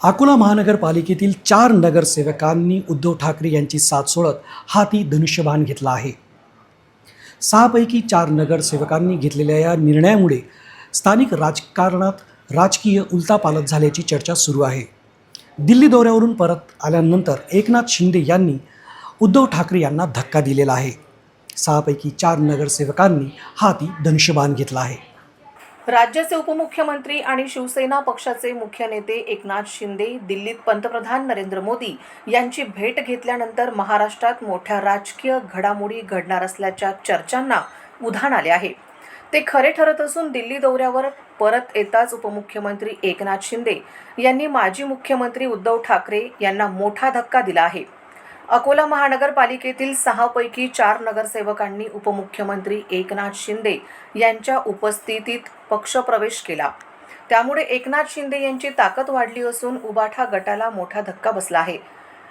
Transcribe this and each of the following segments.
अकोला महानगरपालिकेतील 4 नगरसेवकांनी उद्धव ठाकरे यांची साथ सोडत हाती धनुष्यबाण घेतला आहे. 6 पैकी 4 नगरसेवकांनी घेतलेल्या या निर्णयामुळे स्थानिक राजकारणात राजकीय उलथापालथ झाल्याची चर्चा सुरू आहे. दिल्ली दौऱ्यावरून परत आल्यानंतर एकनाथ शिंदे यांनी उद्धव ठाकरे यांना धक्का दिलेला आहे. 6 पैकी 4 नगरसेवकांनी हाती धनुष्यबाण घेतला आहे. राज्याचे उपमुख्यमंत्री आणि शिवसेना पक्षाचे मुख्य नेते एकनाथ शिंदे दिल्लीत पंतप्रधान नरेंद्र मोदी यांची भेट घेतल्यानंतर महाराष्ट्रात मोठ्या राजकीय घडामोडी घडणार असल्याच्या चर्चांना उधाण आले आहे. ते खरे ठरत असून दिल्ली दौऱ्यावर परत येताच उपमुख्यमंत्री एकनाथ शिंदे यांनी माजी मुख्यमंत्री उद्धव ठाकरे यांना मोठा धक्का दिला आहे. अकोला महानगरपालिकेतील 6 पैकी 4 नगरसेवकांनी उपमुख्यमंत्री एकनाथ शिंदे यांच्या उपस्थितीत पक्षप्रवेश केला. त्यामुळे एकनाथ शिंदे यांची ताकद वाढली असून उबाठा गटाला मोठा धक्का बसला आहे.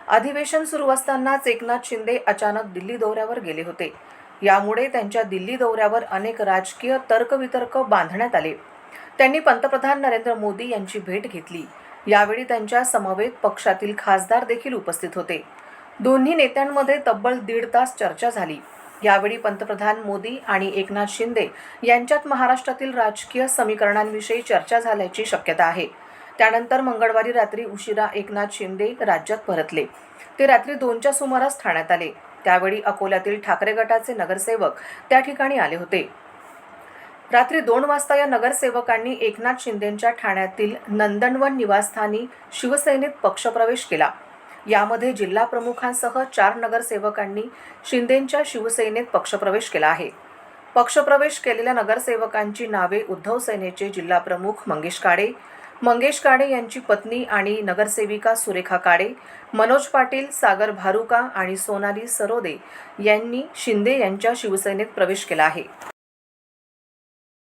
अधिवेशन सुरू असतानाच एकनाथ शिंदे अचानक दिल्ली दौऱ्यावर गेले होते. यामुळे त्यांच्या दिल्ली दौऱ्यावर अनेक राजकीय तर्कवितर्क बांधण्यात आले. त्यांनी पंतप्रधान नरेंद्र मोदी यांची भेट घेतली. यावेळी त्यांच्या समवेत पक्षातील खासदार देखील उपस्थित होते. दोन्ही नेत्यांमध्ये तब्बल 1.5 तास चर्चा झाली. यावेळी पंतप्रधान मोदी आणि एकनाथ शिंदे यांच्यात महाराष्ट्रातील राजकीय समीकरणांविषयी चर्चा झाल्याची शक्यता आहे. त्यानंतर मंगळवारी रात्री उशिरा एकनाथ शिंदे राज्यात परतले. ते रात्री 2च्या सुमारास ठाण्यात आले. त्यावेळी अकोल्यातील ठाकरे गटाचे नगरसेवक त्या ठिकाणी आले होते. रात्री 2 वाजता या नगरसेवकांनी एकनाथ शिंदेंच्या ठाण्यातील नंदनवन निवासस्थानी शिवसेनेत पक्षप्रवेश केला. यामध्ये जिल्हाप्रमुखांसह 4 नगरसेवकांनी शिंदेंच्या शिवसेनेत पक्षप्रवेश केला आहे. पक्षप्रवेश केलेल्या नगरसेवकांची नावे उद्धव सेनेचे जिल्हाप्रमुख मंगेश काडे यांची पत्नी आणि नगरसेविका सुरेखा काडे, मनोज पाटील, सागर भारुका आणि सोनाली सरोदे यांनी शिंदे यांच्या शिवसेनेत प्रवेश केला आहे.